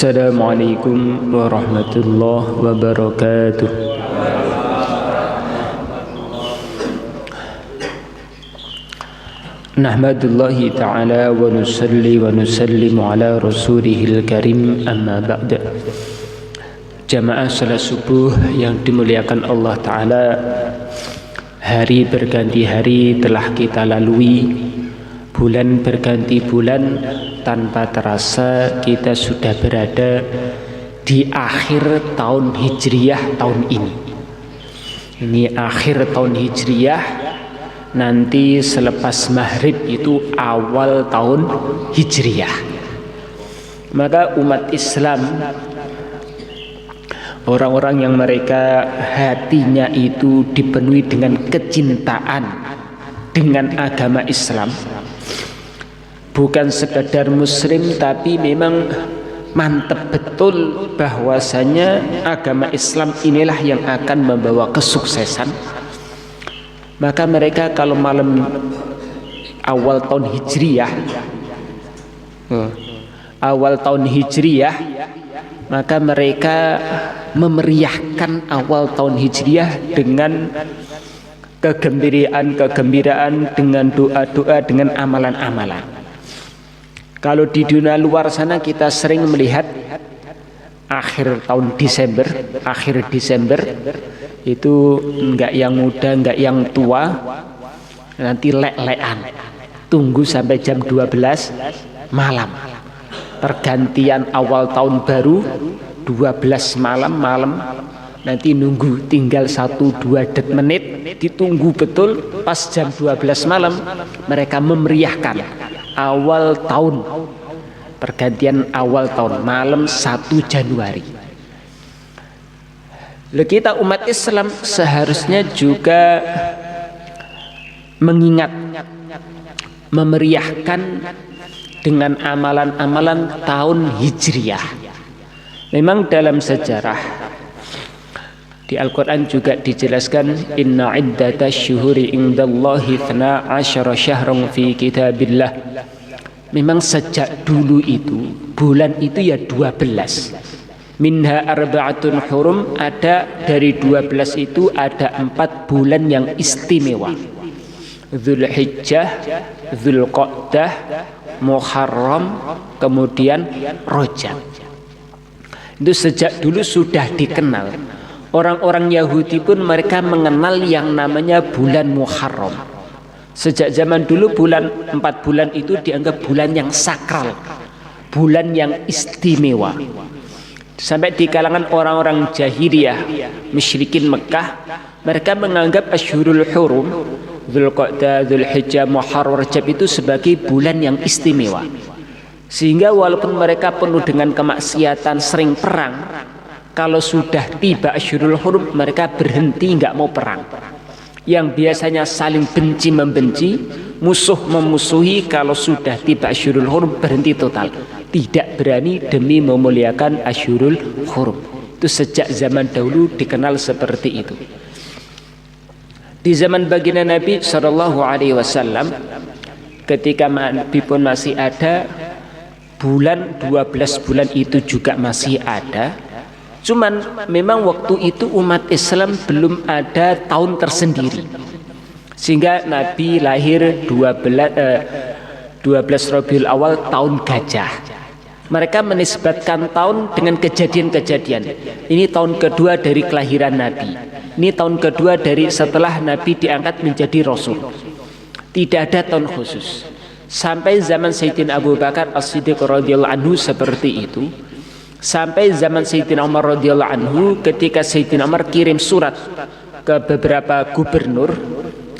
Assalamualaikum warahmatullahi wabarakatuh. Nahmadullahi ta'ala wa nusalli wa nusallimu ala rasulihil karim, amma ba'da. Jamaah salat subuh yang dimuliakan Allah Ta'ala, hari berganti hari telah kita lalui, bulan berganti bulan. Tanpa terasa kita sudah berada di akhir tahun Hijriyah tahun ini. Ini akhir tahun Hijriyah, nanti selepas maghrib itu awal tahun Hijriyah. Maka umat Islam, orang-orang yang mereka hatinya itu dipenuhi dengan kecintaan dengan agama Islam, bukan sekadar muslim, tapi memang mantap betul bahwasanya agama Islam inilah yang akan membawa kesuksesan. Maka mereka kalau malam awal tahun Hijriyah, maka mereka memeriahkan awal tahun Hijriyah dengan kegembiraan, dengan doa-doa, dengan amalan-amalan. Kalau di dunia luar sana kita sering melihat akhir Desember itu enggak yang muda, enggak yang tua, nanti lek-lekan, tunggu sampai jam 12 malam, pergantian awal tahun baru 12 malam, nanti nunggu tinggal 1-2 menit, ditunggu betul pas jam 12 malam mereka memeriahkan awal tahun, pergantian awal tahun, malam 1 Januari. Lalu kita umat Islam seharusnya juga mengingat, memeriahkan dengan amalan-amalan tahun Hijriyah. Memang dalam sejarah di Al-Quran juga dijelaskan, inna iddatash syuhuri indallahi 12 syahran fi kitabillah. Memang sejak dulu itu bulan itu ya 12. Minha arba'atun hurum, ada dari 12 itu ada 4 bulan yang istimewa. Dzulhijjah, Dzulqa'dah, Muharram, kemudian Rajab. Itu sejak dulu sudah dikenal. Orang-orang Yahudi pun mereka mengenal yang namanya bulan Muharram. Sejak zaman dulu 4 bulan itu dianggap bulan yang sakral, bulan yang istimewa. Sampai di kalangan orang-orang jahiliyah, musyrikin Mekah, mereka menganggap Asyhurul Hurum, Dzulqa'dah, Dzulhijjah, Muharram, Rajab itu sebagai bulan yang istimewa. Sehingga walaupun mereka penuh dengan kemaksiatan, sering perang, kalau sudah tiba Asyhurul Hurum mereka berhenti, nggak mau perang. Yang biasanya saling benci-membenci, musuh memusuhi, kalau sudah tiba Asyhurul Hurum berhenti total, tidak berani demi memuliakan Asyhurul Hurum. Itu sejak zaman dahulu dikenal seperti itu. Di zaman baginda Nabi SAW, ketika Nabi pun masih ada, bulan 12 bulan itu juga masih ada. Cuman memang waktu itu umat Islam belum ada tahun tersendiri, sehingga Nabi lahir 12 Rabiul Awal, tahun gajah. Mereka menisbatkan tahun dengan kejadian-kejadian. Ini tahun kedua dari kelahiran Nabi, ini tahun kedua dari setelah Nabi diangkat menjadi Rasul. Tidak ada tahun khusus. Sampai zaman Sayyidina Abu Bakar As-Siddiq radhiyallahu anhu seperti itu. Sampai zaman Sayyidina Umar radhiyallahu anhu, ketika Sayyidina Umar kirim surat ke beberapa gubernur,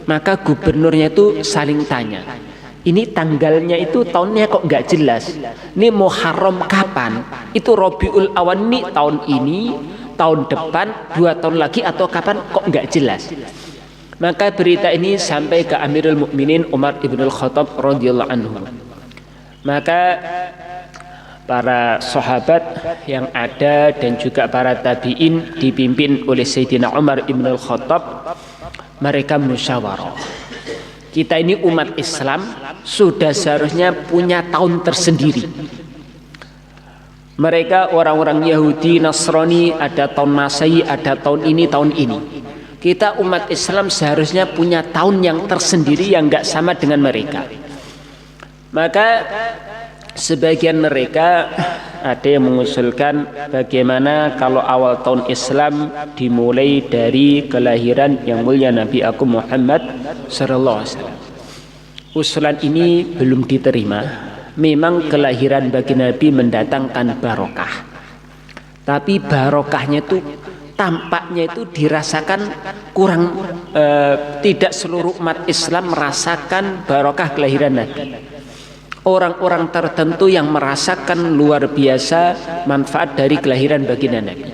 maka gubernurnya itu saling tanya, ini tanggalnya itu tahunnya kok nggak jelas, ini Muharram kapan, itu Rabiul Awal ini tahun ini, tahun depan, 2 tahun lagi, atau kapan, kok nggak jelas. Maka berita ini sampai ke Amirul Mukminin Umar ibn al-Khattab radhiyallahu anhu. Maka para sahabat yang ada dan juga para tabi'in dipimpin oleh Sayyidina Umar ibn al-Khattab, mereka musyawarah. Kita ini umat Islam sudah seharusnya punya tahun tersendiri. Mereka orang-orang Yahudi, Nasrani, ada tahun Masehi, ada tahun ini, tahun ini. Kita umat Islam seharusnya punya tahun yang tersendiri yang enggak sama dengan mereka. Maka sebagian mereka ada yang mengusulkan bagaimana kalau awal tahun Islam dimulai dari kelahiran yang mulia Nabi Agung Muhammad sallallahu alaihi wasallam. Usulan ini belum diterima. Memang kelahiran bagi Nabi mendatangkan barokah, tapi barokahnya itu tampaknya itu dirasakan kurang, tidak seluruh umat Islam merasakan barokah kelahiran Nabi. Orang-orang tertentu yang merasakan luar biasa manfaat dari kelahiran baginda Nabi.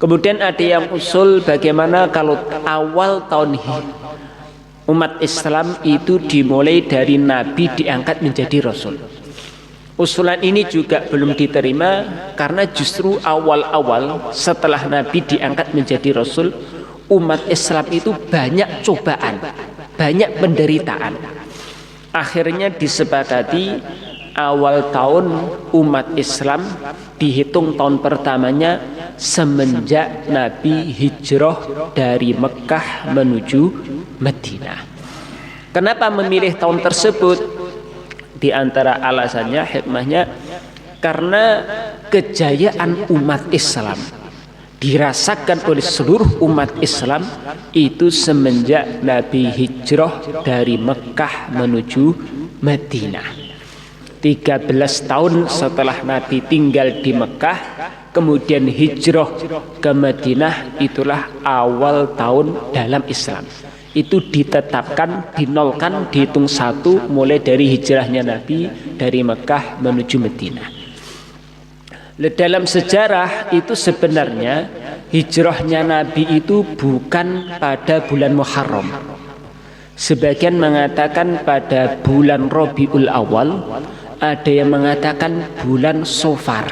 Kemudian ada yang usul bagaimana kalau awal tahun umat Islam itu dimulai dari Nabi diangkat menjadi Rasul. Usulan ini juga belum diterima karena justru awal-awal setelah Nabi diangkat menjadi Rasul, umat Islam itu banyak cobaan, banyak penderitaan. Akhirnya disepakati awal tahun umat Islam dihitung tahun pertamanya semenjak Nabi hijrah dari Mekah menuju Madinah. Kenapa memilih tahun tersebut? Di antara alasannya, hikmahnya, karena kejayaan umat Islam dirasakan oleh seluruh umat Islam itu semenjak Nabi hijrah dari Mekah menuju Madinah. 13 tahun setelah Nabi tinggal di Mekah, kemudian hijrah ke Madinah, itulah awal tahun dalam Islam. Itu ditetapkan, dinolkan, dihitung satu mulai dari hijrahnya Nabi dari Mekah menuju Madinah. Dalam sejarah itu sebenarnya hijrahnya Nabi itu bukan pada bulan Muharram. Sebagian mengatakan pada bulan Rabiul Awal, ada yang mengatakan bulan Safar,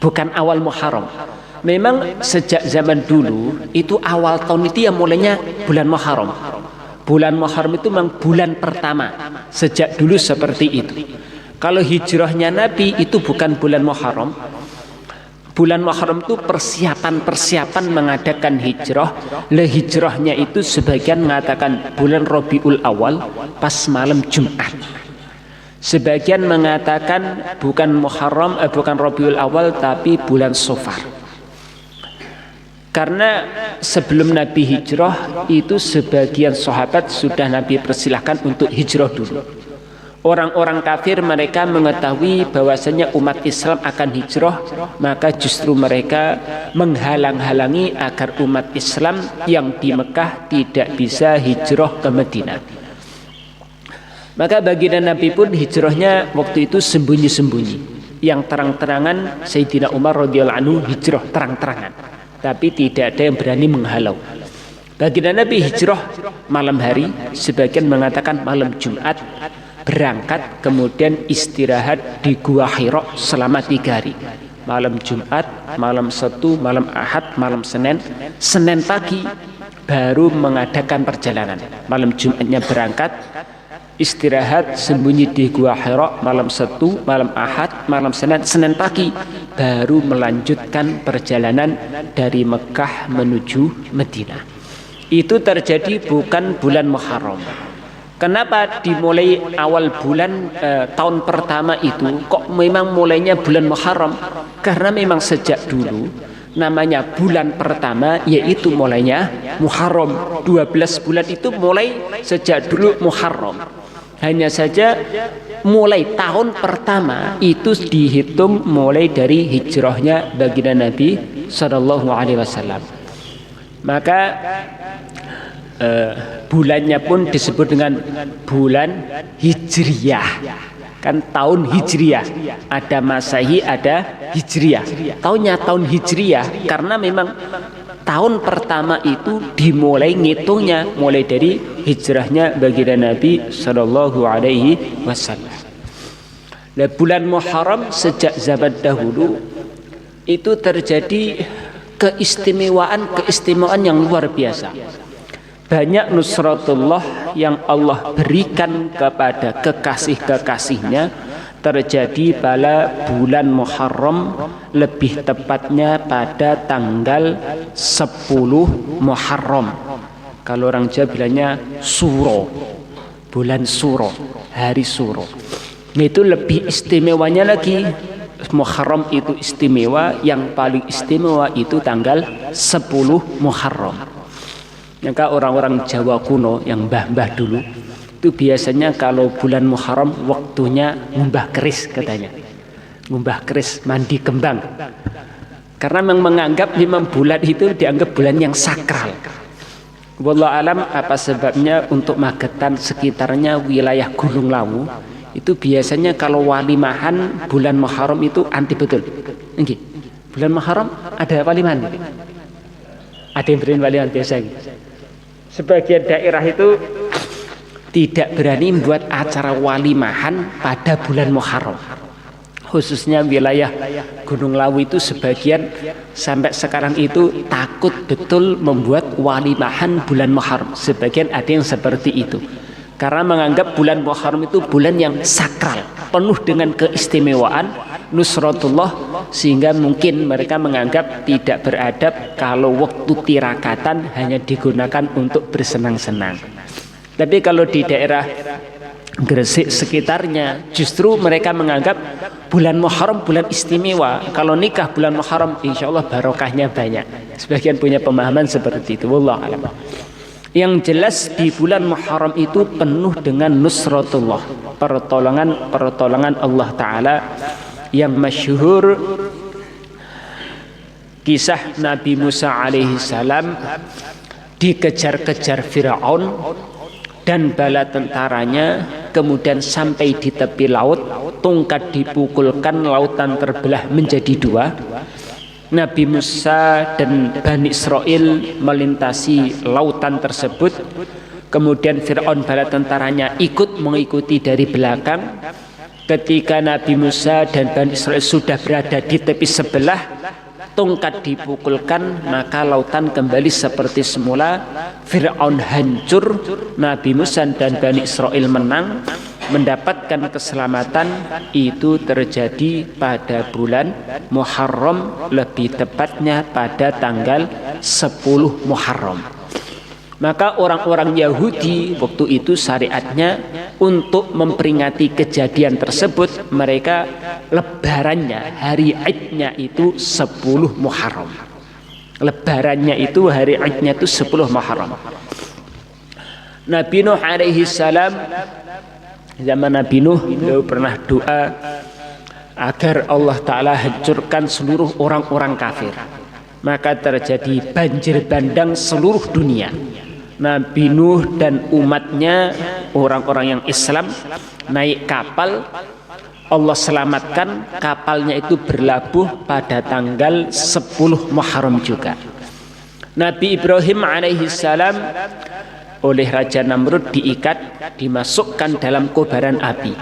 bukan awal Muharram. Memang sejak zaman dulu itu awal tahun itu yang mulainya bulan Muharram. Bulan Muharram itu memang bulan pertama. Sejak dulu seperti itu. Kalau hijrahnya Nabi itu bukan bulan Muharram. Bulan Muharram itu persiapan mengadakan hijrah. Hijrahnya itu sebagian mengatakan bulan Rabiul Awal pas malam Jumat. Sebagian mengatakan bukan Muharram, bukan Rabiul Awal tapi bulan Safar. Karena sebelum Nabi hijrah itu sebagian sahabat sudah Nabi persilahkan untuk hijrah dulu. Orang-orang kafir mereka mengetahui bahwasanya umat Islam akan hijrah, maka justru mereka menghalang-halangi agar umat Islam yang di Mekah tidak bisa hijrah ke Madinah. Maka baginda Nabi pun hijrahnya waktu itu sembunyi-sembunyi. Yang terang-terangan Sayyidina Umar radhiyallahu anhu hijrah terang-terangan, tapi tidak ada yang berani menghalau. Baginda Nabi hijrah malam hari, sebagian mengatakan malam Jumat, berangkat kemudian istirahat di Gua Hira selama 3 hari. Malam Jumat, malam Sabtu, malam Ahad, malam Senin. Senin pagi baru mengadakan perjalanan. Malam Jumatnya berangkat, istirahat sembunyi di Gua Hira malam Sabtu, malam Ahad, malam Senin. Senin pagi baru melanjutkan perjalanan dari Mekah menuju Madinah. Itu terjadi bukan bulan Muharram. Kenapa dimulai awal bulan tahun pertama itu kok memang mulainya bulan Muharram? Karena memang sejak dulu namanya bulan pertama yaitu mulainya Muharram. 12 bulan itu mulai sejak dulu Muharram. Hanya saja mulai tahun pertama itu dihitung mulai dari hijrahnya baginda Nabi sallallahu alaihi wasallam. Maka bulannya pun disebut dengan bulan Hijriyah. Kan tahun Hijriyah, ada Masehi, ada Hijriyah. Tahunnya tahun Hijriyah karena memang tahun pertama itu dimulai ngitungnya mulai dari hijrahnya baginda Nabi sallallahu alaihi wasallam. Nah, bulan Muharram sejak zaman dahulu itu terjadi keistimewaan yang luar biasa. Banyak nusratullah yang Allah berikan kepada kekasih-kekasihnya terjadi pada bulan Muharram, lebih tepatnya pada tanggal 10 Muharram. Kalau orang Jawa bilangnya Suro, bulan Suro, hari Suro. Itu lebih istimewanya lagi. Muharram itu istimewa, yang paling istimewa itu tanggal 10 Muharram. Maka orang-orang Jawa kuno yang mbah-mbah dulu itu biasanya kalau bulan Muharram waktunya ngumbah keris katanya. Ngumbah keris, mandi kembang. Karena menganggap 5 bulan itu dianggap bulan yang sakral. Wallahu alam apa sebabnya untuk Magetan sekitarnya wilayah Gunung Lawu itu biasanya kalau walimahan bulan Muharram itu anti betul. Nggih. Bulan Muharram ada walimahan. Ada yang beriin walimahan biasa. Sebagian daerah itu tidak berani membuat acara walimahan pada bulan Muharram. Khususnya wilayah Gunung Lawu itu sebagian sampai sekarang itu takut betul membuat walimahan bulan Muharram. Sebagian ada yang seperti itu. Karena menganggap bulan Muharram itu bulan yang sakral, penuh dengan keistimewaan, nusratullah, sehingga mungkin mereka menganggap tidak beradab kalau waktu tirakatan hanya digunakan untuk bersenang-senang. Tapi kalau di daerah Gresik sekitarnya justru mereka menganggap bulan Muharram bulan istimewa. Kalau nikah bulan Muharram insya Allah barokahnya banyak. Sebagian punya pemahaman seperti itu. Wallahu a'lam. Yang jelas di bulan Muharram itu penuh dengan nusratullah, pertolongan Allah Ta'ala. Yang masyhur kisah Nabi Musa alaihi salam dikejar-kejar Fir'aun dan bala tentaranya, kemudian sampai di tepi laut, tongkat dipukulkan, lautan terbelah menjadi 2. Nabi Musa dan Bani Israel melintasi lautan tersebut, kemudian Fir'aun bala tentaranya mengikuti dari belakang. Ketika Nabi Musa dan Bani Israel sudah berada di tepi sebelah, tongkat dipukulkan, maka lautan kembali seperti semula. Fir'aun hancur, Nabi Musa dan Bani Israel menang, mendapatkan keselamatan. Itu terjadi pada bulan Muharram, lebih tepatnya pada tanggal 10 Muharram. Maka orang-orang Yahudi waktu itu syariatnya untuk memperingati kejadian tersebut, mereka lebarannya, hari Idnya itu 10 Muharram. Lebarannya itu, hari Idnya itu 10 Muharram. Nabi Nuh alaihi salam, zaman Nabi Nuh, beliau pernah doa agar Allah Ta'ala hancurkan seluruh orang-orang kafir. Maka terjadi banjir bandang seluruh dunia. Nabi Nuh dan umatnya, orang-orang yang Islam, naik kapal. Allah selamatkan, kapalnya itu berlabuh pada tanggal 10 Muharram juga. Nabi Ibrahim alaihi salam oleh Raja Namrud diikat, dimasukkan dalam kobaran api.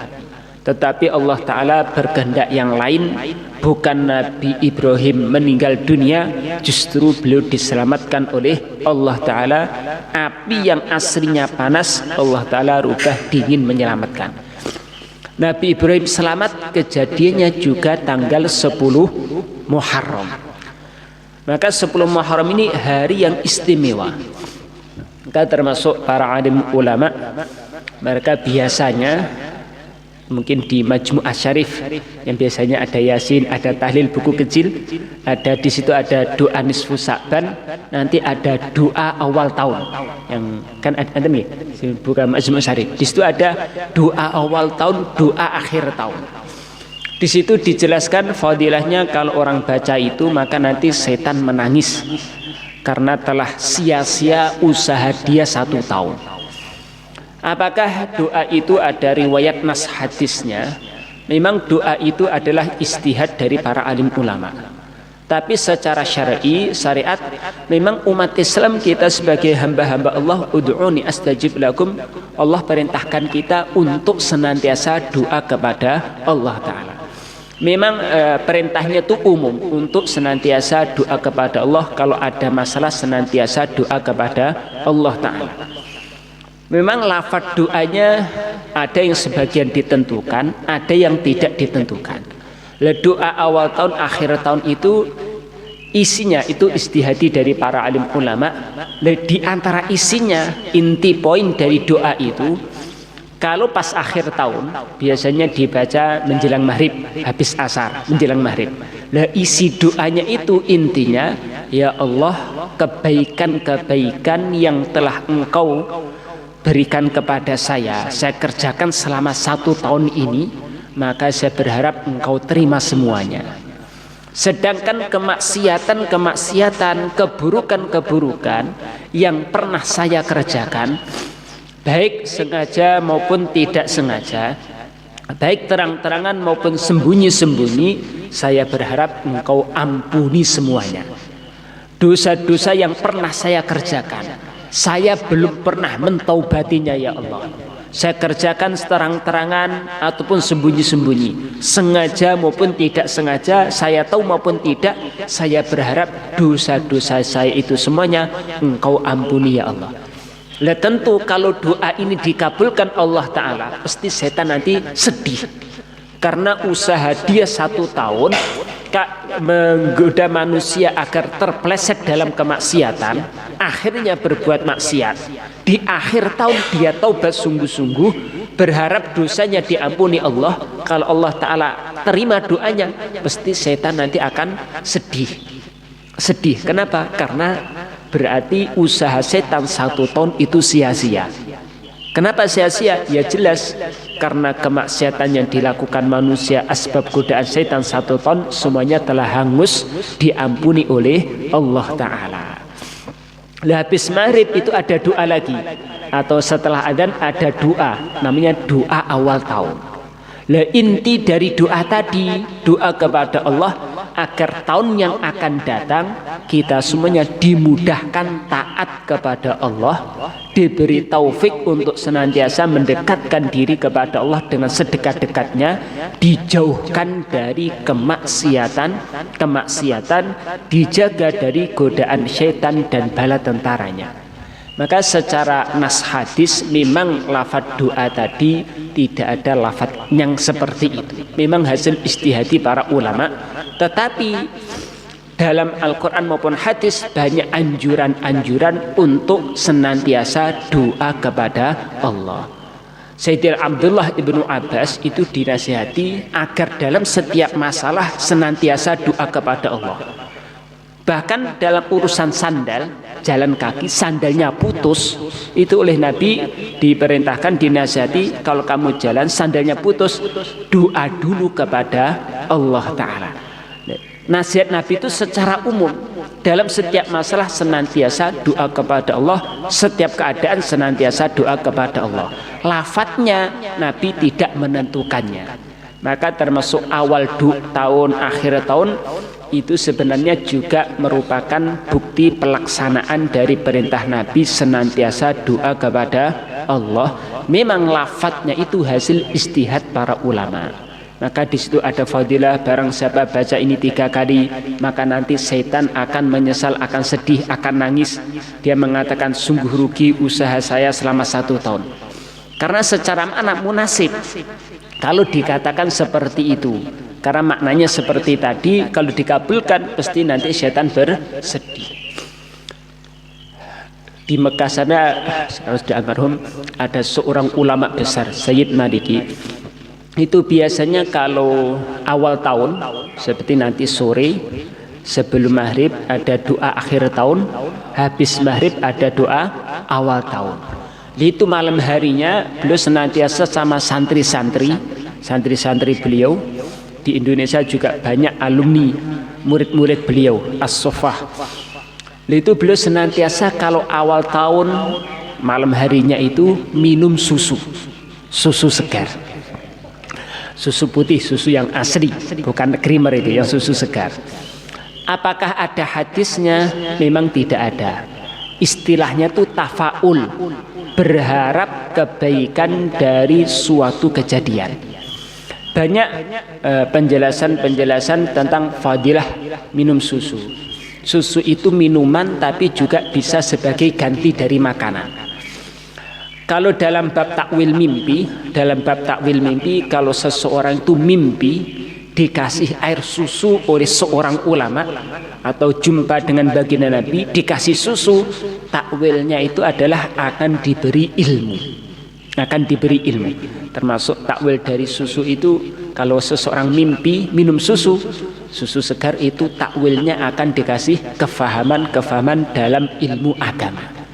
Tetapi Allah Ta'ala berkehendak yang lain. Bukan Nabi Ibrahim meninggal dunia, justru beliau diselamatkan oleh Allah Ta'ala. Api yang aslinya panas, Allah Ta'ala rubah dingin menyelamatkan. Nabi Ibrahim selamat, kejadiannya juga tanggal 10 Muharram. Maka 10 Muharram ini hari yang istimewa. Maka termasuk para alim ulama, mereka biasanya mungkin di Majmu' Asy-Syarif yang biasanya ada Yasin, ada tahlil buku kecil, ada di situ ada doa nisfu Sa'ban, nanti ada doa awal tahun. Yang kan ada nih, bukan Majmu' Asy-Syarif. Di situ ada doa awal tahun, doa akhir tahun. Di situ dijelaskan fadilahnya kalau orang baca itu maka nanti setan menangis karena telah sia-sia usaha dia 1 tahun. Apakah doa itu ada riwayat nas hadisnya? Memang doa itu adalah ijtihad dari para alim ulama. Tapi secara syar'i, syariat, memang umat Islam kita sebagai hamba-hamba Allah, ud'uni astajib lakum, Allah perintahkan kita untuk senantiasa doa kepada Allah Ta'ala. Memang perintahnya itu umum untuk senantiasa doa kepada Allah. Kalau ada masalah senantiasa doa kepada Allah Ta'ala. Memang lafaz doanya ada yang sebagian ditentukan, ada yang tidak ditentukan. Doa awal tahun, akhir tahun itu isinya itu istihadi dari para alim ulama. Di antara isinya, inti poin dari doa itu, kalau pas akhir tahun biasanya dibaca menjelang maghrib, habis asar menjelang maghrib. Isi doanya itu intinya, ya Allah, kebaikan-kebaikan yang telah Engkau berikan kepada saya kerjakan selama 1 tahun ini, maka saya berharap Engkau terima semuanya. Sedangkan kemaksiatan, keburukan-keburukan yang pernah saya kerjakan, baik sengaja maupun tidak sengaja, baik terang-terangan maupun sembunyi-sembunyi, saya berharap Engkau ampuni semuanya. Dosa-dosa yang pernah saya kerjakan, saya belum pernah mentaubatinya ya Allah. Saya kerjakan terang-terangan ataupun sembunyi-sembunyi, sengaja maupun tidak sengaja, saya tahu maupun tidak, saya berharap dosa-dosa saya itu semuanya Engkau ampuni ya Allah. Tentu kalau doa ini dikabulkan Allah Ta'ala, pasti setan nanti sedih, karena usaha dia 1 tahun menggoda manusia agar terpleset dalam kemaksiatan, akhirnya berbuat maksiat. Di akhir tahun dia taubat sungguh-sungguh, berharap dosanya diampuni Allah. Kalau Allah Ta'ala terima doanya, pasti setan nanti akan sedih. Kenapa? Karena berarti usaha setan 1 tahun itu sia-sia. Kenapa sia-sia? Ya jelas, karena kemaksiatan yang dilakukan manusia, asbab godaan setan 1 tahun semuanya telah hangus diampuni oleh Allah Ta'ala. Habis maghrib itu ada doa lagi, atau setelah adzan ada doa, namanya doa awal tahun. Inti dari doa tadi, doa kepada Allah agar tahun yang akan datang kita semuanya dimudahkan taat kepada Allah, diberi taufik untuk senantiasa mendekatkan diri kepada Allah dengan sedekat-dekatnya, dijauhkan dari kemaksiatan, dijaga dari godaan syaitan dan bala tentaranya. Maka secara nas hadis memang lafaz doa tadi tidak ada lafaz yang seperti itu. Memang hasil ijtihadi para ulama, tetapi dalam Al-Quran maupun hadis banyak anjuran-anjuran untuk senantiasa doa kepada Allah. Sayyidina Abdullah ibnu Abbas itu dinasihati agar dalam setiap masalah senantiasa doa kepada Allah. Bahkan dalam urusan sandal, jalan kaki, sandalnya putus, itu oleh Nabi diperintahkan, dinasihati, kalau kamu jalan sandalnya putus, doa dulu kepada Allah Ta'ala. Nasihat Nabi itu secara umum, dalam setiap masalah senantiasa doa kepada Allah, setiap keadaan senantiasa doa kepada Allah. Lafadznya Nabi tidak menentukannya. Maka termasuk awal tahun, akhir tahun, itu sebenarnya juga merupakan bukti pelaksanaan dari perintah Nabi senantiasa doa kepada Allah. Memang lafadznya itu hasil ijtihad para ulama. Maka di situ ada fadilah, barang siapa baca ini 3 kali, maka nanti setan akan menyesal, akan sedih, akan nangis. Dia mengatakan, sungguh rugi usaha saya selama 1 tahun. Karena secara makna munasib kalau dikatakan seperti itu. Karena maknanya seperti tadi, kalau dikabulkan pasti nanti setan bersedih. Di Mekah sana, harus dialmarhum, ada seorang ulama besar, Sayyid Maliki. Itu biasanya kalau awal tahun, seperti nanti sore sebelum maghrib ada doa akhir tahun, habis maghrib ada doa awal tahun. Itu malam harinya beliau senantiasa sama santri-santri beliau. Di Indonesia juga banyak alumni, murid-murid beliau, as-sofah. Itu beliau senantiasa kalau awal tahun malam harinya itu minum susu segar, susu putih, susu yang asli, bukan creamer itu, yang susu segar. Apakah ada hadisnya? Memang tidak ada. Istilahnya itu tafaul, berharap kebaikan dari suatu kejadian. Banyak penjelasan tentang fadilah minum susu. Susu itu minuman, tapi juga bisa sebagai ganti dari makanan. Kalau dalam bab takwil mimpi, kalau seseorang itu mimpi dikasih air susu oleh seorang ulama atau jumpa dengan baginda Nabi dikasih susu, takwilnya itu adalah akan diberi ilmu. Termasuk takwil dari susu itu, kalau seseorang mimpi minum susu segar, itu takwilnya akan dikasih kefahaman dalam ilmu agama.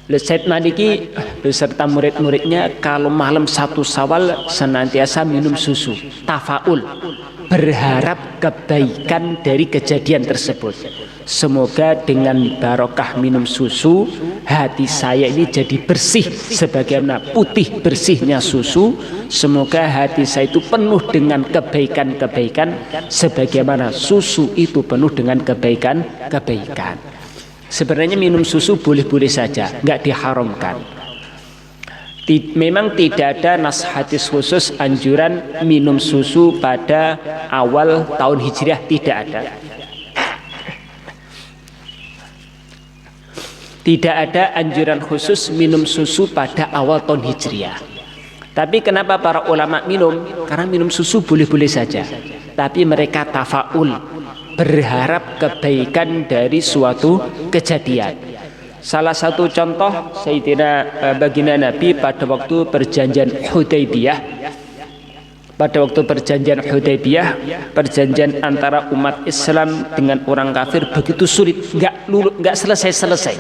Said Maliki beserta murid-muridnya kalau malam 1 Syawal senantiasa minum susu, tafaul, berharap kebaikan dari kejadian tersebut. Semoga dengan barokah minum susu, hati saya ini jadi bersih sebagaimana putih bersihnya susu. Semoga hati saya itu penuh dengan kebaikan-kebaikan sebagaimana susu itu penuh dengan kebaikan-kebaikan. Sebenarnya minum susu boleh-boleh saja, nggak diharamkan. Memang tidak ada nas hadis khusus anjuran minum susu pada awal tahun Hijriah, tidak ada. Tidak ada anjuran khusus minum susu pada awal tahun Hijriah. Tapi kenapa para ulama minum? Karena minum susu boleh-boleh saja. Tapi mereka tafaul, berharap kebaikan dari suatu kejadian. Salah satu contoh Sayyidina baginda Nabi pada waktu perjanjian Hudaybiyah. Perjanjian antara umat Islam dengan orang kafir begitu sulit, nggak selesai.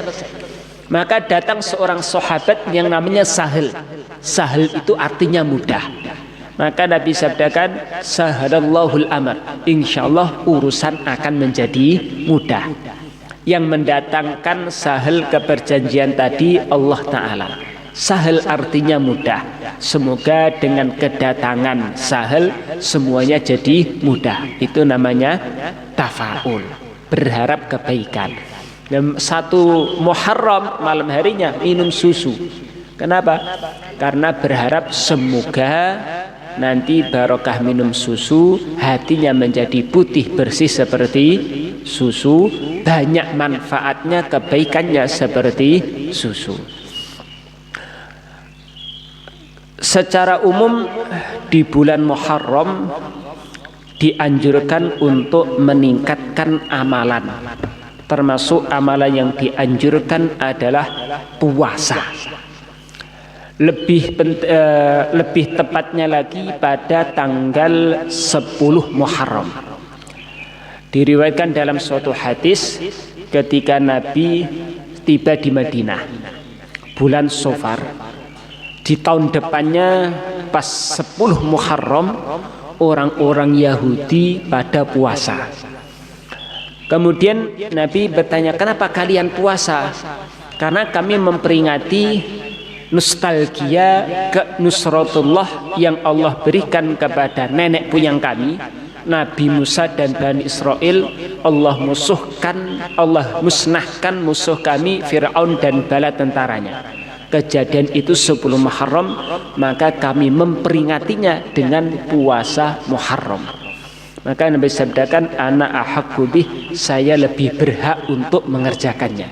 Maka datang seorang sahabat yang namanya Sahal. Sahal itu artinya mudah. Maka Nabi sabdakan, sahadallahul amr, insyaallah urusan akan menjadi mudah. Yang mendatangkan Sahal ke perjanjian tadi Allah Ta'ala. Sahal artinya mudah. Semoga dengan kedatangan Sahal semuanya jadi mudah. Itu namanya tafaul, berharap kebaikan. Dan 1 Muharram malam harinya minum susu. Kenapa? Karena berharap semoga nanti barokah minum susu, hatinya menjadi putih bersih seperti susu, banyak manfaatnya, kebaikannya seperti susu. Secara umum di bulan Muharram dianjurkan untuk meningkatkan amalan. Termasuk amalan yang dianjurkan adalah puasa. Lebih tepatnya lagi pada tanggal 10 Muharram. Diriwayatkan dalam suatu hadis ketika Nabi tiba di Madinah bulan Safar, di tahun depannya pas 10 Muharram orang-orang Yahudi pada puasa. Kemudian Nabi bertanya, kenapa kalian puasa? Karena kami memperingati nostalgia ke nusratullah yang Allah berikan kepada nenek moyang kami, Nabi Musa dan Bani Israel. Allah musnahkan musuh kami Fir'aun dan bala tentaranya. Kejadian itu 10 Muharram, maka kami memperingatinya dengan puasa Muharram. Maka Nabi sabdakan, ana ahaqqu bih, saya lebih berhak untuk mengerjakannya.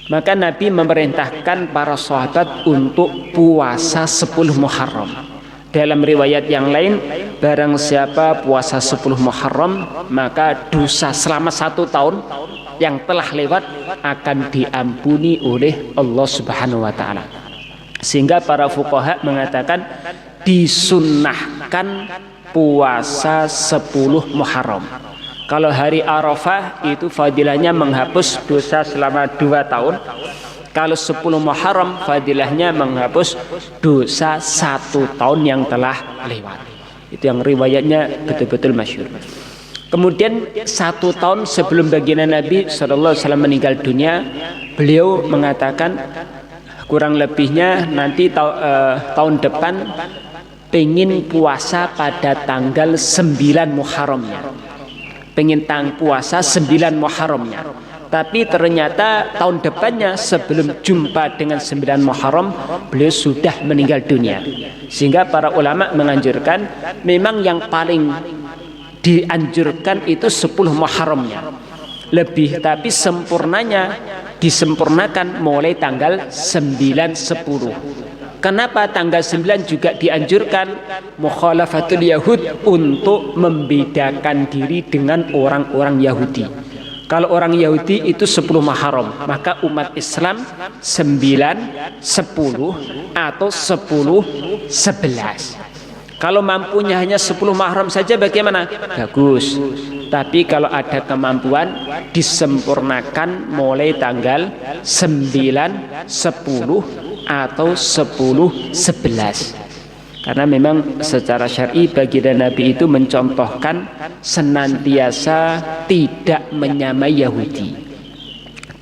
Maka Nabi memerintahkan para sahabat untuk puasa 10 Muharram. Dalam riwayat yang lain, barang siapa puasa 10 Muharram, maka dosa selama 1 tahun yang telah lewat akan diampuni oleh Allah Subhanahu wa Ta'ala. Sehingga para fuqaha mengatakan disunnahkan puasa 10 Muharram. Kalau hari Arafah itu fadilahnya menghapus dosa selama 2 tahun. Kalau 10 Muharram fadilahnya menghapus dosa 1 tahun yang telah lewat. Itu yang riwayatnya betul-betul masyhur. Kemudian 1 tahun sebelum baginda Nabi SAW meninggal dunia, beliau mengatakan kurang lebihnya nanti tahun depan pengen puasa pada tanggal 9 Muharramnya. Pengen puasa 9 Muharramnya. Tapi ternyata tahun depannya sebelum jumpa dengan 9 Muharram beliau sudah meninggal dunia. Sehingga para ulama menganjurkan, memang yang paling dianjurkan itu 10 Muharramnya. Tapi sempurnanya disempurnakan mulai tanggal 9, 10. Kenapa tanggal 9 juga dianjurkan? Mukhalafatul Yahud, untuk membedakan diri dengan orang-orang Yahudi. Kalau orang Yahudi itu 10 Muharram, maka umat Islam 9, 10 atau 10, 11. Kalau mampunya hanya 10 Muharram saja bagaimana? Bagus. Tapi kalau ada kemampuan, disempurnakan mulai tanggal 9, 10 atau 10, 11. Karena memang secara syar'i baginda Nabi itu mencontohkan senantiasa tidak menyamai Yahudi,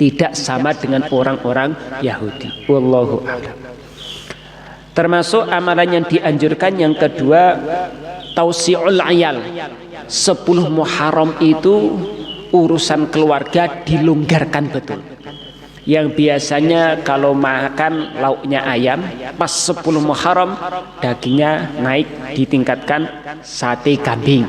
tidak sama dengan orang-orang Yahudi. Wallahu a'lam. Termasuk amalan yang dianjurkan yang kedua, tausi'ul ayal. 10 Muharram itu urusan keluarga dilonggarkan betul. Yang biasanya kalau makan lauknya ayam, pas 10 Muharram dagingnya naik, ditingkatkan sate kambing.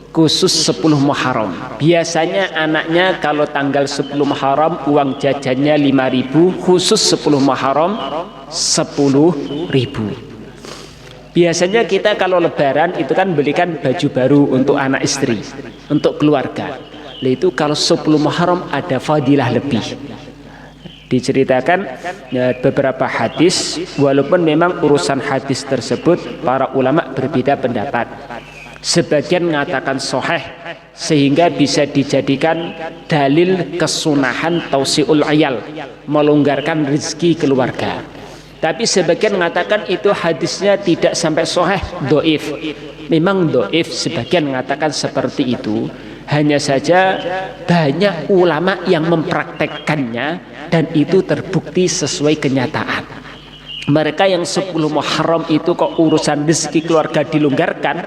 Khusus 10 Muharram. Biasanya anaknya kalau tanggal 10 Muharram uang jajannya 5.000, khusus 10 Muharram 10.000. Biasanya kita kalau lebaran itu kan belikan baju baru untuk anak istri, untuk keluarga. Itu kalau 10 Muharram ada fadilah lebih. Diceritakan beberapa hadis, walaupun memang urusan hadis tersebut para ulama berbeda pendapat. Sebagian mengatakan sahih sehingga bisa dijadikan dalil kesunahan tausiul ayal, melonggarkan rezeki keluarga. Tapi sebagian mengatakan itu hadisnya tidak sampai sahih, dhaif. Memang dhaif, sebagian mengatakan seperti itu. Hanya saja banyak ulama yang mempraktekkannya dan itu terbukti sesuai kenyataan. Mereka yang 10 Muharram itu kok urusan rezeki keluarga dilonggarkan,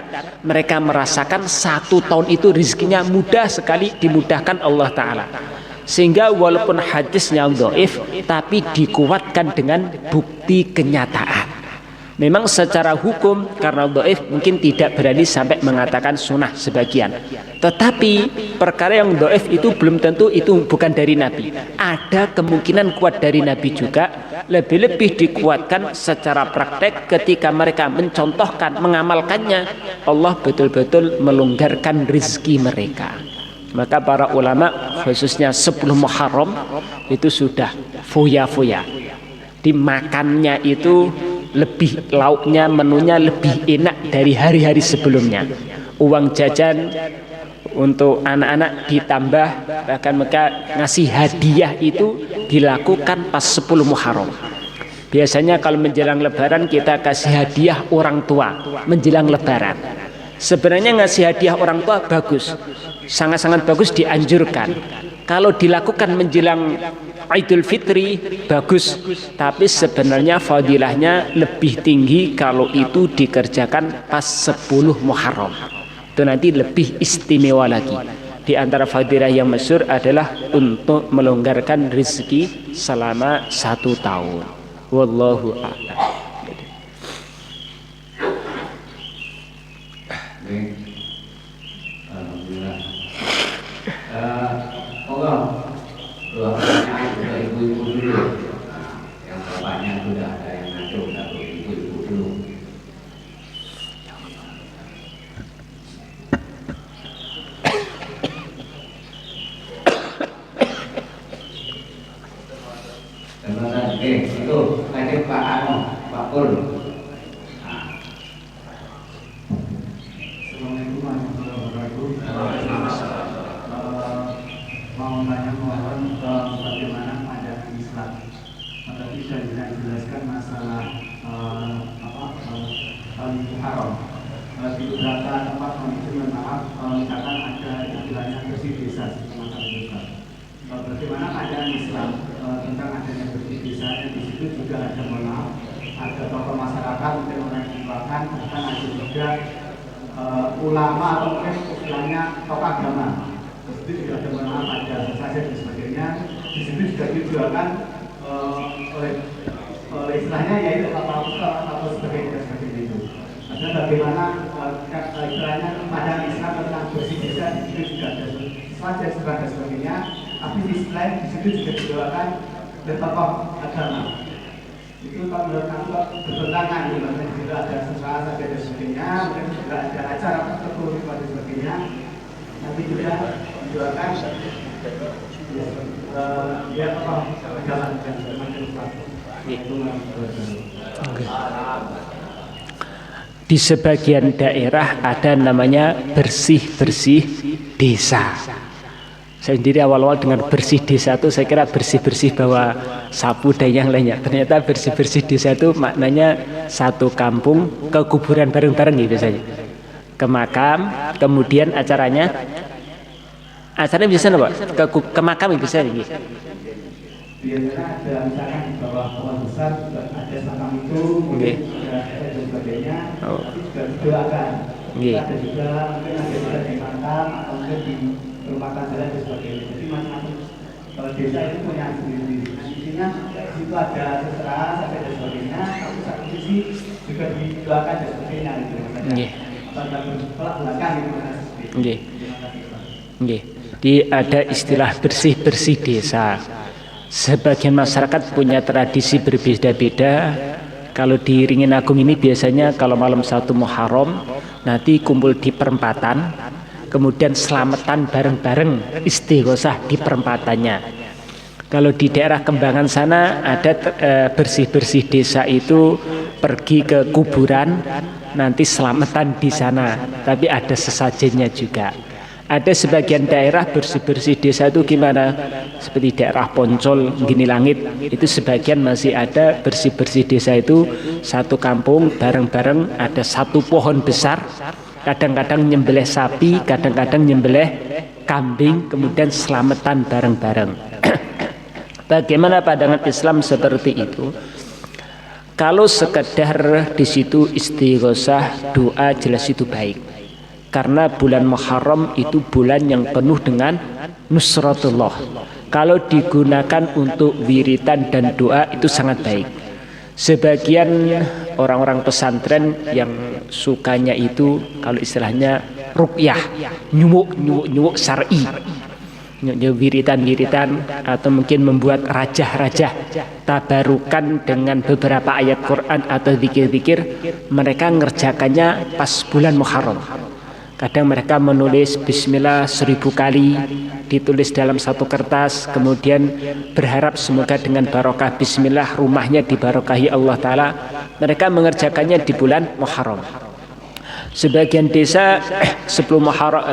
mereka merasakan 1 tahun itu rezekinya mudah sekali, dimudahkan Allah Ta'ala. Sehingga walaupun hadisnya dhaif, tapi dikuatkan dengan bukti kenyataan. Memang secara hukum karena dhaif mungkin tidak berani sampai mengatakan sunnah sebagian. Tetapi perkara yang dhaif itu belum tentu itu bukan dari Nabi. Ada kemungkinan kuat dari Nabi juga. Lebih-lebih dikuatkan secara praktek ketika mereka mencontohkan, mengamalkannya, Allah betul-betul melonggarkan rezeki mereka. Maka para ulama khususnya 10 Muharram itu sudah foya-foya. Dimakannya itu lebih, lauknya, menunya lebih enak dari hari-hari sebelumnya. Uang jajan untuk anak-anak ditambah, bahkan mereka ngasih hadiah itu dilakukan pas 10 Muharram. Biasanya kalau menjelang lebaran kita kasih hadiah orang tua menjelang lebaran. Sebenarnya ngasih hadiah orang tua bagus, sangat-sangat bagus, dianjurkan. Kalau dilakukan menjelang Idul Fitri bagus, tapi sebenarnya fadilahnya lebih tinggi kalau itu dikerjakan pas 10 Muharram. Itu nanti lebih istimewa lagi. Di antara fadilah yang masyhur adalah untuk melonggarkan rezeki selama 1 tahun. Wallahu a'lam. Alhamdulillah. Allah, pertanyaan untuk ibu-ibu dulu. Yang bapaknya sudah ada yang ngacung, tapi ibu-ibu dulu. Terima kasih. Oke, itu tadi Pak Ano, Pak Pur. Assalamualaikum warahmatullahi wabarakatuh. Mau nanya mohon bagaimana pandangan Islam. Tadi sudah dijelaskan masalah Muharram. Di beberapa tempat kondisi maaf, misalkan ada istilahnya bersih desa, bagaimana pandangan Islam tentang adanya bersih desa? Di situ juga ada maaf, ada tokoh masyarakat mungkin orang yang bahkan ada juga ulama atau mungkin istilahnya tokoh agama. Di situ juga ada maaf, ada saja dan sebagainya. Di situ juga dijualkan oleh istilahnya yaitu atau sebagainya itu. Ada bagaimana istilahnya pandangan Islam tentang bersih desa, di situ juga ada saja dan sebagainya. Tapi di sisi lain di situ juga didoakan oleh tokoh agama. Itu kalau menurut aku bertentangan, di situ ada sesaat saja dan sebagainya, mungkin juga ada acara tertentu dan sebagainya. Nanti juga didoakan ya tokoh agama dan macam-macam. Di sebagian daerah ada namanya bersih-bersih desa. Saya sendiri awal-awal dengan bersih desa itu saya kira bersih-bersih bawa sapu dan yang lainnya. Ternyata bersih-bersih desa itu maknanya satu kampung ke kuburan bareng-bareng gitu biasanya. Ke makam, kemudian acaranya biasanya apa? Ke makam biasanya gitu. Biasanya ada misalkan di bawah pohon besar juga ada makam itu, mungkin ada dan sebagainya, tapi juga didoakan. Ada juga mungkin ada juga di makam atau mungkin di rumah tangga dan sebagainya. Jadi macam-macam desa itu punya sendiri-sendiri. Nah, intinya di situ ada seserah sampai dan sebagainya, tapi satu sisi juga didoakan dan sebagainya gitu. Pada belakang gitu. Jadi ada istilah bersih-bersih desa. Sebagian masyarakat punya tradisi berbeda-beda. Kalau di Ringin Agung ini biasanya kalau malam 1 Muharram nanti kumpul di perempatan, kemudian selamatan bareng-bareng istighosah di perempatannya. Kalau di daerah Kembangan sana ada bersih-bersih desa itu pergi ke kuburan, nanti selamatan di sana, tapi ada sesajennya juga. Ada sebagian daerah bersih-bersih desa itu gimana? Seperti daerah Poncol, Gini Langit, itu sebagian masih ada bersih-bersih desa itu satu kampung bareng-bareng ada satu pohon besar, kadang-kadang nyembelih sapi, kadang-kadang nyembelih kambing, kemudian selamatan bareng-bareng. Bagaimana pandangan Islam seperti itu? Kalau sekedar di situ istighosah, doa jelas itu baik. Karena bulan Muharram itu bulan yang penuh dengan nusratullah. Kalau digunakan untuk wiritan dan doa itu sangat baik. Sebagian orang-orang pesantren yang sukanya itu kalau istilahnya ruqyah, nyumuk syar'i. Wiritan-wiritan atau mungkin membuat rajah-rajah tabarukan dengan beberapa ayat Quran atau zikir-zikir, mereka ngerjakannya pas bulan Muharram. Kadang mereka menulis bismillah 1000 kali, ditulis dalam satu kertas, kemudian berharap semoga dengan barokah bismillah rumahnya dibarokahi Allah Ta'ala. Mereka mengerjakannya di bulan Muharram. Sebagian desa sebelum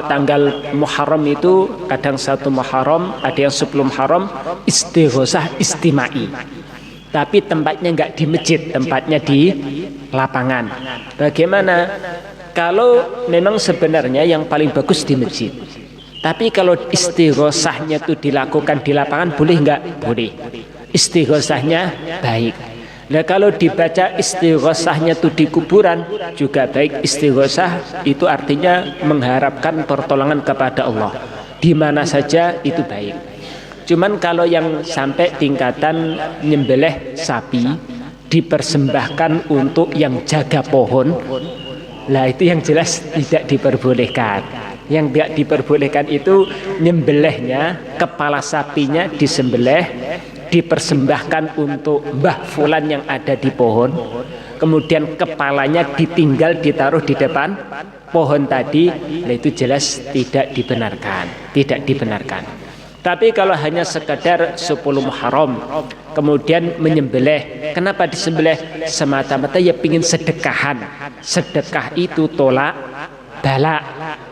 tanggal Muharram itu kadang 1 Muharram, ada yang sebelum Muharram istighosah istimai. Tapi tempatnya enggak di masjid, tempatnya di lapangan. Bagaimana? Kalau memang sebenarnya yang paling bagus di masjid. Tapi kalau istighosahnya itu dilakukan di lapangan boleh enggak? Boleh. Istighosahnya baik. Nah kalau dibaca istighosahnya itu di kuburan juga baik. Istighosah itu artinya mengharapkan pertolongan kepada Allah. Di mana saja itu baik. Cuman kalau yang sampai tingkatan nyembelih sapi dipersembahkan untuk yang jaga pohon, lah itu yang jelas tidak diperbolehkan. Yang tidak diperbolehkan itu nyembelihnya, kepala sapinya disembelih, dipersembahkan untuk Mbah Fulan yang ada di pohon, kemudian kepalanya ditinggal ditaruh di depan pohon tadi, nah itu jelas tidak dibenarkan, tidak dibenarkan. Tapi kalau hanya sekedar 10 Muharram kemudian menyembelih, kenapa disembelih? Semata-mata ya pingin sedekahan. Sedekah itu tolak bala.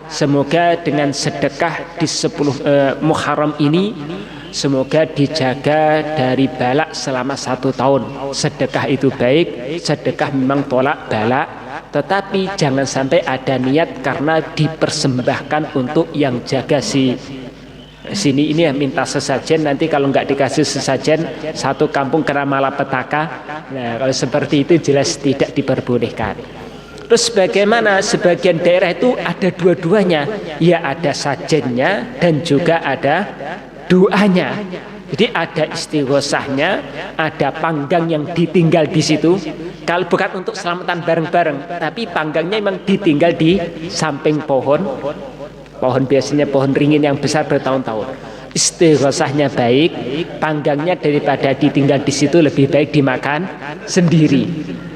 Semoga dengan sedekah di 10 Muharram ini semoga dijaga dari bala selama 1 tahun. Sedekah itu baik, sedekah memang tolak bala, tetapi jangan sampai ada niat karena dipersembahkan untuk yang jaga sini ini ya minta sesajen, nanti kalau nggak dikasih sesajen satu kampung kena malapetaka. Nah kalau seperti itu jelas tidak diperbolehkan. Terus bagaimana? Sebagian daerah itu ada dua-duanya, ya ada sajennya dan juga ada doanya. Jadi ada istighosahnya, ada panggang yang ditinggal di situ. Kalau bukan untuk selamatan bareng-bareng, tapi panggangnya memang ditinggal di samping pohon. Pohon biasanya pohon ringin yang besar bertahun-tahun. istighosahnya baik, panggangnya daripada ditinggal di situ lebih baik dimakan sendiri,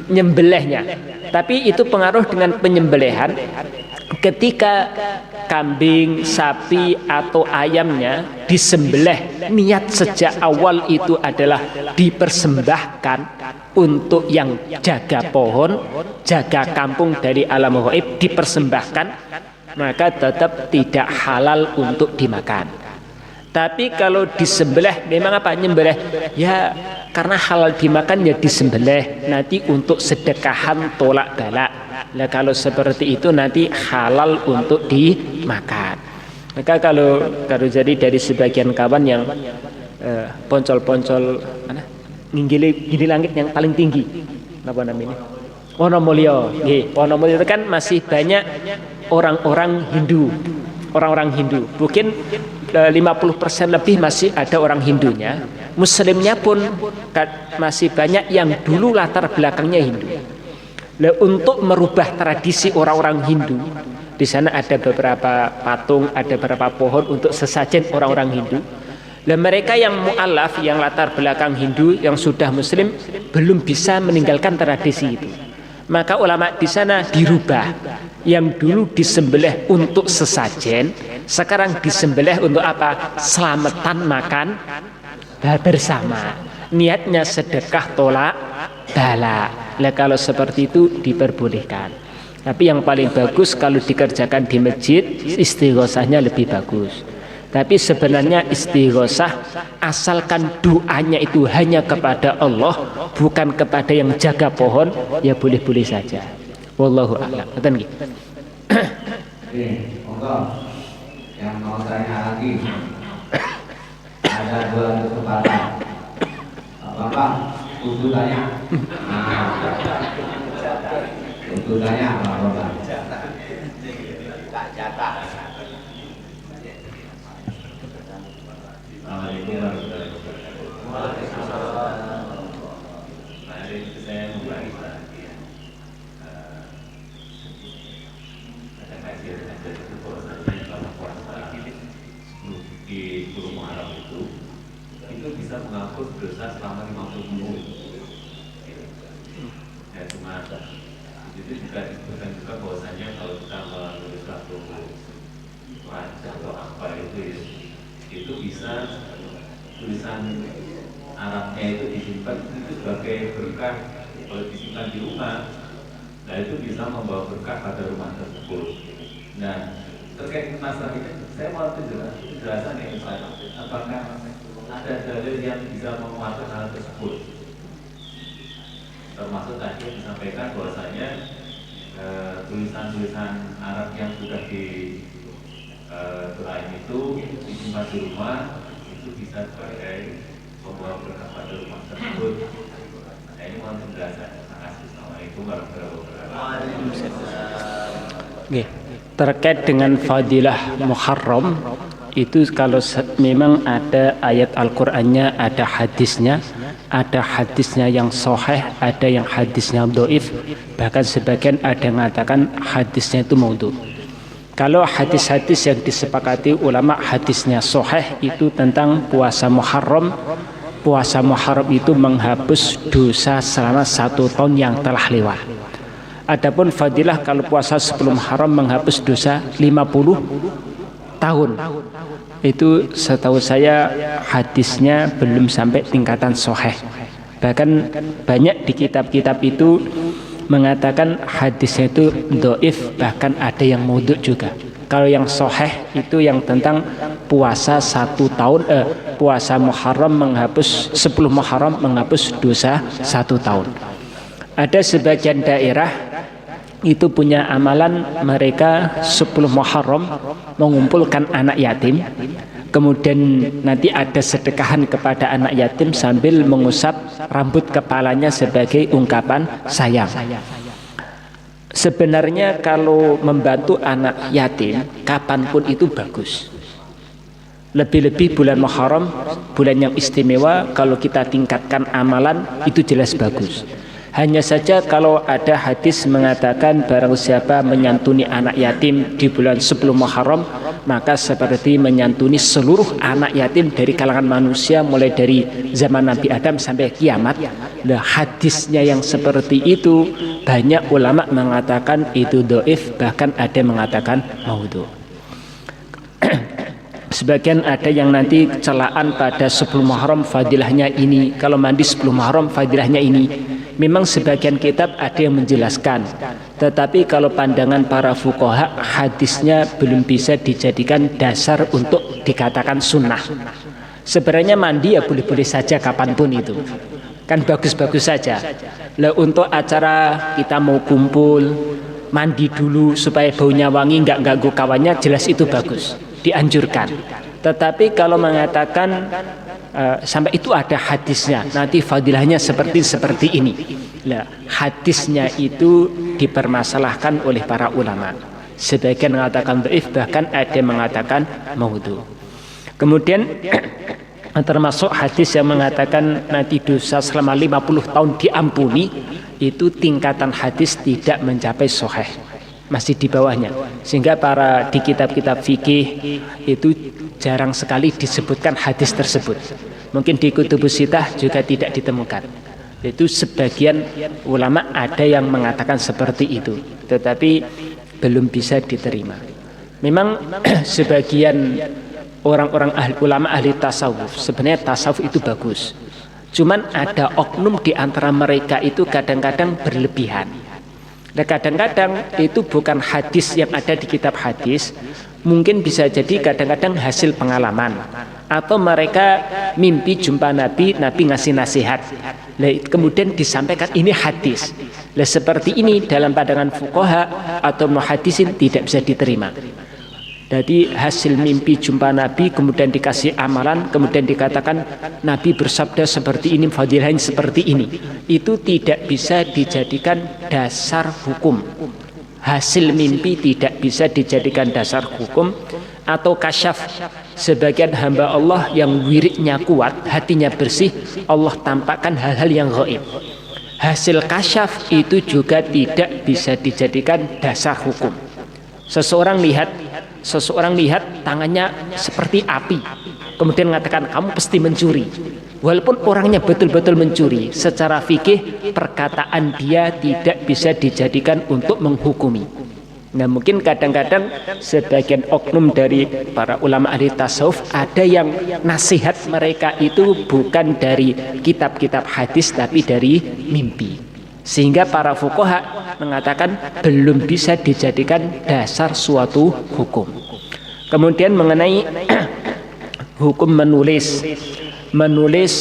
nyembelihnya. Tapi itu pengaruh dengan penyembelihan. Ketika kambing, sapi atau ayamnya disembelih, niat sejak awal itu adalah dipersembahkan untuk yang jaga pohon, jaga kampung dari alam gaib, dipersembahkan, maka tetap tidak halal untuk dimakan. Tapi kalau disembelih, memang apa? Nyembelih ya karena halal dimakan ya disembelih, nanti untuk sedekahan tolak balak. Nah kalau seperti itu nanti halal untuk dimakan. Maka kalau jadi dari sebagian kawan yang poncol-poncol mana nginggili langit yang paling tinggi, apa namanya? Wonomulyo. Wonomulyo itu kan masih banyak orang-orang Hindu. Mungkin 50% lebih masih ada orang Hindunya. Muslimnya pun masih banyak yang dulu latar belakangnya Hindu. Nah, untuk merubah tradisi orang-orang Hindu, di sana ada beberapa patung, ada beberapa pohon untuk sesajen orang-orang Hindu. Nah, mereka yang mu'alaf, yang latar belakang Hindu, yang sudah Muslim, belum bisa meninggalkan tradisi itu. Maka ulama di sana dirubah. Yang dulu disembelih untuk sesajen, sekarang disembelih untuk apa? Selamatan makan bersama. Niatnya sedekah tolak bala. Nah, kalau seperti itu diperbolehkan. Tapi yang paling bagus kalau dikerjakan di masjid, istighosahnya lebih bagus. Tapi sebenarnya istighosah asalkan doanya itu hanya kepada Allah, bukan kepada yang jaga pohon, ya boleh-boleh saja. Wallahu a'lam. Betul nggih? Monggo yang mau tanya lagi. Ada 2 kesempatan. Bapak, untuk tanya. Untuk tanya Pak Bapak. Assalamualaikum warahmatullahi wabarakatuh. Mari saya membagi ada kajian itu bahwasanya kalau puasa di bulan Muharram itu bisa menghapus dosa selama 50 menit. Ya cuma itu juga disebutkan juga bahwasanya kalau kita menulis satu raja atau apa itu bisa tulisan Arabnya itu disimpan itu sebagai berkah kalau disimpan di rumah. Nah itu bisa membawa berkah pada rumah tersebut. Nah terkait masalah ini saya mau penjelasan yang saya apakah ada dalil yang bisa menguatkan hal tersebut, termasuk tadi yang disampaikan bahwasanya tulisan-tulisan Arab yang sudah di doain itu disimpan di rumah itu bisa sebagai membawa berkah pada rumah tersebut. Nah ini mohon penjelasan. Terima kasih. Assalamualaikum warahmatullahi wabarakatuh. Oke. Terkait dengan fadilah Muharram itu kalau memang ada ayat Al-Qur'annya, ada hadisnya yang sahih, ada yang hadisnya dhaif, bahkan sebagian ada yang mengatakan hadisnya itu maudhu. Kalau hadis-hadis yang disepakati ulama hadisnya sahih itu tentang puasa Muharram. Puasa Muharram itu menghapus dosa selama 1 tahun yang telah lewat. Adapun fadilah kalau puasa sebelum Muharram menghapus dosa 50 tahun. Itu setahu saya hadisnya belum sampai tingkatan sahih. Bahkan banyak di kitab-kitab itu mengatakan hadisnya itu dhaif, bahkan ada yang maudhu juga. Kalau yang sahih itu yang tentang puasa 1 tahun puasa Muharram menghapus 10 Muharram menghapus dosa 1 tahun. Ada sebagian daerah itu punya amalan mereka 10 Muharram mengumpulkan anak yatim, kemudian nanti ada sedekahan kepada anak yatim sambil mengusap rambut kepalanya sebagai ungkapan sayang. Sebenarnya kalau membantu anak yatim kapanpun itu bagus. Lebih-lebih bulan Muharram, bulan yang istimewa, kalau kita tingkatkan amalan itu jelas bagus. Hanya saja kalau ada hadis mengatakan barang siapa menyantuni anak yatim di bulan 10 Muharram, maka seperti menyantuni seluruh anak yatim dari kalangan manusia mulai dari zaman Nabi Adam sampai kiamat. Nah, hadisnya yang seperti itu banyak ulama mengatakan itu dhaif, bahkan ada yang mengatakan maudhu. Sebagian ada yang nanti celaan pada 10 Muharram fadilahnya ini, kalau mandi 10 Muharram fadilahnya ini. Memang sebagian kitab ada yang menjelaskan, tetapi kalau pandangan para fuqaha, hadisnya belum bisa dijadikan dasar untuk dikatakan sunnah. Sebenarnya mandi ya boleh-boleh saja kapanpun itu, kan bagus-bagus saja. Lah untuk acara kita mau kumpul, mandi dulu supaya baunya wangi, nggak ganggu kawannya, jelas itu bagus, dianjurkan. Tetapi kalau mengatakan sampai itu ada hadisnya, nanti fadilahnya seperti ini. Nah, hadisnya itu dipermasalahkan oleh para ulama. Sebagian mengatakan dhaif, bahkan ada yang mengatakan maudhu. Kemudian termasuk hadis yang mengatakan nanti dosa selama 50 tahun diampuni, itu tingkatan hadis tidak mencapai sahih, masih di bawahnya, sehingga para di kitab-kitab fikih itu jarang sekali disebutkan hadis tersebut. Mungkin di Kutubus Sittah juga tidak ditemukan. Itu sebagian ulama ada yang mengatakan seperti itu, tetapi belum bisa diterima. Memang sebagian orang-orang ulama ahli tasawuf, sebenarnya tasawuf itu bagus, cuman ada oknum di antara mereka itu kadang-kadang berlebihan. Nah, kadang-kadang itu bukan hadis yang ada di kitab hadis, mungkin bisa jadi kadang-kadang hasil pengalaman, atau mereka mimpi jumpa Nabi, Nabi ngasih nasihat, kemudian disampaikan ini hadis. Nah, seperti ini dalam pandangan fuqaha atau muhaddisin tidak bisa diterima. Jadi hasil mimpi jumpa Nabi kemudian dikasih amalan, kemudian dikatakan Nabi bersabda seperti ini, fadilahnya seperti ini, itu tidak bisa dijadikan dasar hukum. Hasil mimpi tidak bisa dijadikan dasar hukum. Atau kasyaf, sebagian hamba Allah yang wiridnya kuat, hatinya bersih, Allah tampakkan hal-hal yang gaib. Hasil kasyaf itu juga tidak bisa dijadikan dasar hukum. Seseorang lihat tangannya seperti api, kemudian mengatakan kamu pasti mencuri, walaupun orangnya betul-betul mencuri. Secara fikih perkataan dia tidak bisa dijadikan untuk menghukumi. Nah, mungkin kadang-kadang sebagian oknum dari para ulama ahli tasawuf ada yang nasihat mereka itu bukan dari kitab-kitab hadis tapi dari mimpi, sehingga para fuqaha mengatakan belum bisa dijadikan dasar suatu hukum. Kemudian mengenai hukum menulis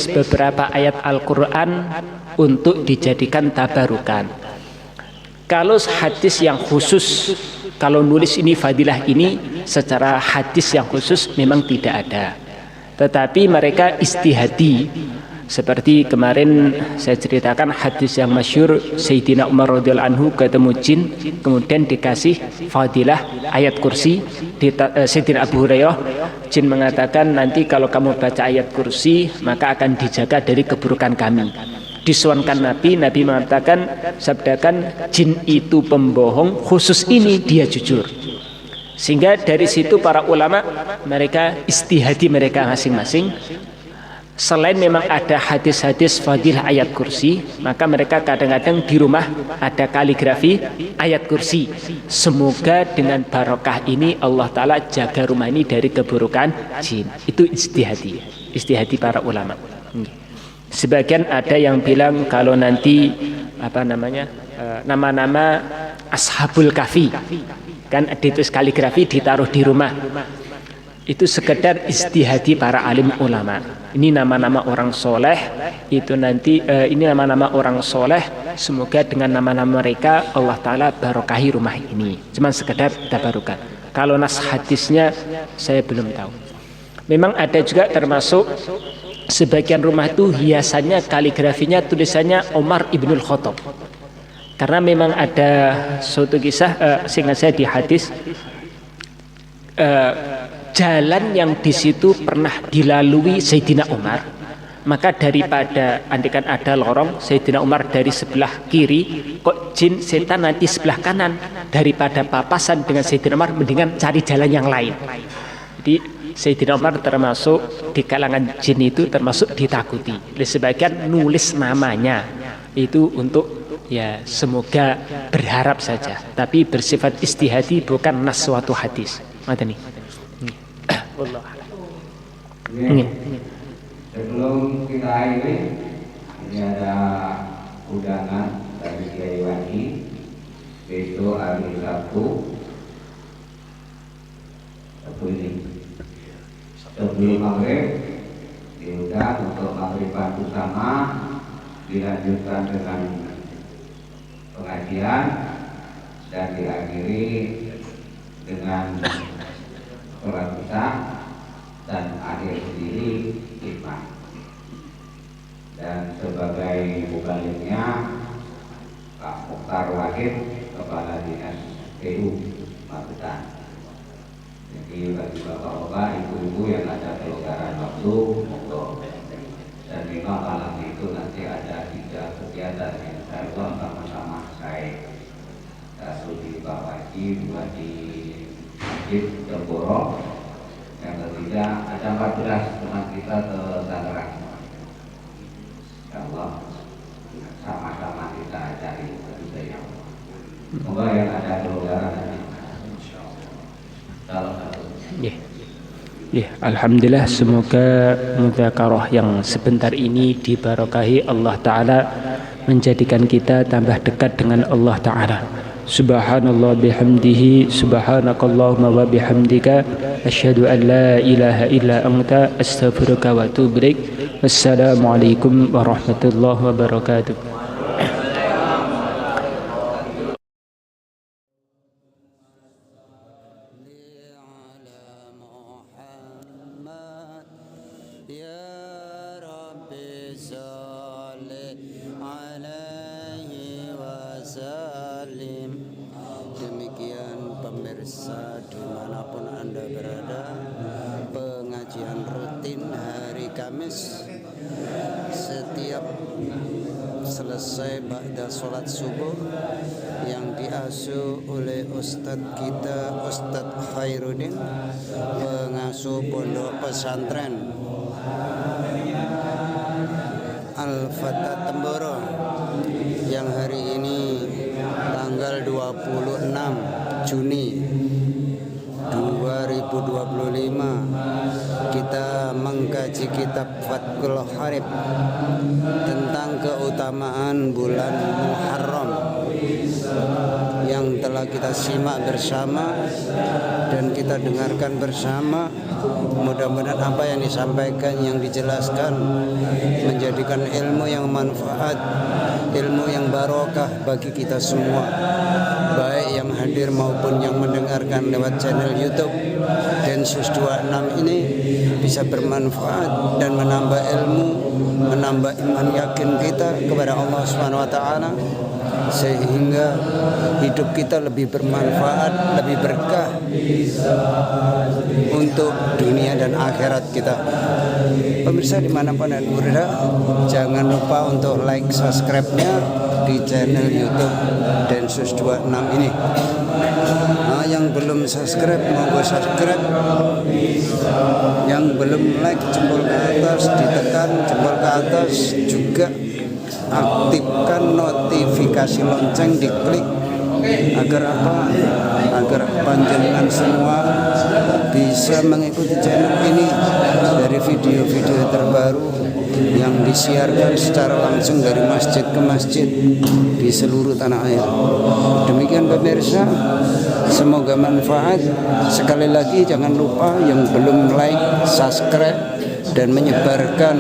beberapa ayat Al-Quran untuk dijadikan tabarukan. Kalau hadis yang khusus, kalau nulis ini fadilah ini secara hadis yang khusus memang tidak ada, tetapi mereka istihadi. Seperti kemarin saya ceritakan hadis yang masyhur, Sayyidina Umar radhiyallahu anhu ketemu jin, kemudian dikasih fadilah ayat kursi. Sayyidina Abu Hurairah, jin mengatakan nanti kalau kamu baca ayat kursi maka akan dijaga dari keburukan kami. Disuankan Nabi mengatakan, sabdakan jin itu pembohong, khusus ini dia jujur. Sehingga dari situ para ulama mereka istihadi mereka masing-masing. Selain memang ada hadis-hadis fadilah ayat kursi, maka mereka kadang-kadang di rumah ada kaligrafi ayat kursi. Semoga dengan barokah ini Allah Ta'ala jaga rumah ini dari keburukan jin. Itu istihadi para ulama. Sebagian ada yang bilang kalau nanti nama-nama Ashabul Kahfi kan ditulis kaligrafi ditaruh di rumah, itu sekedar istihadi para alim ulama. Ini nama-nama orang soleh, itu nanti ini nama-nama orang soleh, semoga dengan nama-nama mereka Allah Ta'ala barokahi rumah ini. Cuman sekedar tabarukan. Kalau nas hadisnya saya belum tahu. Memang ada juga termasuk sebagian rumah itu hiasannya kaligrafinya tulisannya Umar ibnul Khattab. Karena memang ada suatu kisah, seingat saya di hadis, jalan yang di situ pernah dilalui Sayyidina Umar, Maka daripada andikan ada lorong, Sayyidina Umar dari sebelah kiri, kok jin setan nanti sebelah kanan, daripada papasan dengan Sayyidina Umar, mendingan cari jalan yang lain. Jadi Sayyidina Umar termasuk di kalangan jin itu termasuk ditakuti. Sebagian nulis namanya itu untuk ya semoga berharap saja, tapi bersifat istihadi, bukan nas suatu hadis. Mata nih. Sebelum kita akhiri, ini ada undangan dari Kiai Wadi besok hari Sabtu ini. Sebelum maghrib diundang untuk maghriban bersama, dilanjutkan dengan pengajian dan diakhiri dengan sholat isya dan akhir sendiri khidmah. Dan sebagai mubaliknya Pak Mukhtar Wahid, Kepala Dinas PU Magetan. Jadi bagi bapak-bapak, ibu-ibu yang ada kelonggaran waktu, monggo. Dan memang malam itu nanti ada 3 kegiatan yang saya ulang sama-sama saya. Satu di Pak Waji, 2 di Masjid Jemboro, yang ketiga ada 14 teman kita ke Tangerang. Insyaallah sama-sama kita cari saya. Semoga yang ada kelonggaran nanti. Salam satu. Alhamdulillah, semoga mudzakarah yang sebentar ini diberkahi Allah Ta'ala, menjadikan kita tambah dekat dengan Allah Ta'ala. Subhanallah bihamdihi, subhanakallahumma wa bihamdika, asyhadu an la ilaha illa anta, astaghfiruka wa atubu ilaik. Wassalamualaikum warahmatullahi wabarakatuh. Demikian pemirsa dimanapun Anda berada, pengajian rutin hari Kamis setiap selesai ba'da sholat subuh yang diasuh oleh Ustadz kita, Ustadz Khairuddin, pengasuh pondok pesantren Al-Fatah Temboro, yang hari ini tanggal 26 Juni 2025 kita mengkaji kitab Fathul Harib tentang keutamaan bulan Muharram yang telah kita simak bersama dan kita dengarkan bersama. Mudah-mudahan apa yang disampaikan, yang dijelaskan menjadikan ilmu yang manfaat, ilmu yang barokah bagi kita semua, baik yang hadir maupun yang mendengarkan lewat channel YouTube Densus 26 ini bisa bermanfaat dan menambah ilmu, menambah iman yakin kita kepada Allah Subhanahu wa taala, sehingga hidup kita lebih bermanfaat, lebih berkah untuk dunia dan akhirat kita. Pemirsa dimanapun Anda berada, jangan lupa untuk like, subscribe-nya di channel YouTube Densus 26 ini. Nah, yang belum subscribe monggo subscribe, yang belum like jempol ke atas ditekan, jempol ke atas juga aktifkan notifikasi lonceng, diklik agar apa? Agar panjenengan semua bisa mengikuti channel ini dari video-video terbaru yang disiarkan secara langsung dari masjid ke masjid di seluruh tanah air. Demikian pemirsa, semoga manfaat. Sekali lagi jangan lupa yang belum like, subscribe dan menyebarkan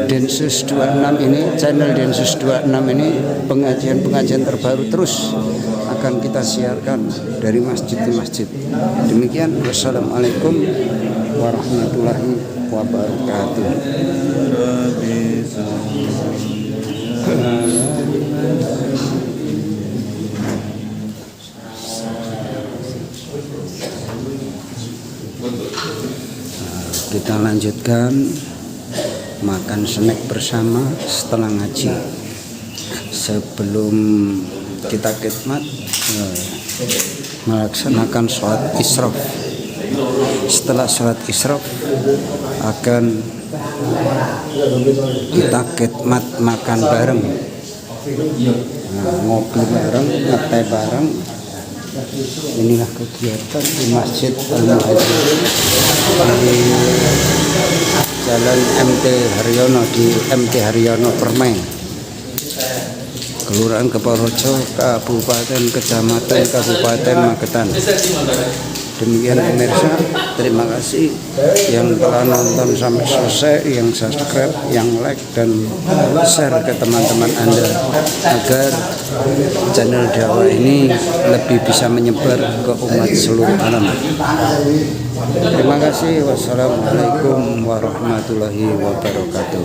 Densus 26 ini, channel Densus 26 ini, pengajian-pengajian terbaru terus akan kita siarkan dari masjid ke masjid. Demikian, wassalamualaikum warahmatullahi wabarakatuh. Kita lanjutkan makan snack bersama setelah ngaji. Sebelum kita khidmat melaksanakan sholat isyraf. Setelah sholat isyraf akan kita khidmat makan bareng, ngopi bareng, ngeteh bareng. Inilah kegiatan di Masjid Al-Muhajirin di Jalan MT Haryono, di MT Haryono Permai, Kelurahan Keporojo, Kecamatan Kabupaten Magetan. Demikian pemirsa, terima kasih yang telah nonton sampai selesai, yang subscribe, yang like dan share ke teman-teman Anda agar channel dakwah ini lebih bisa menyebar ke umat seluruh alam. Terima kasih. Wassalamualaikum warahmatullahi wabarakatuh.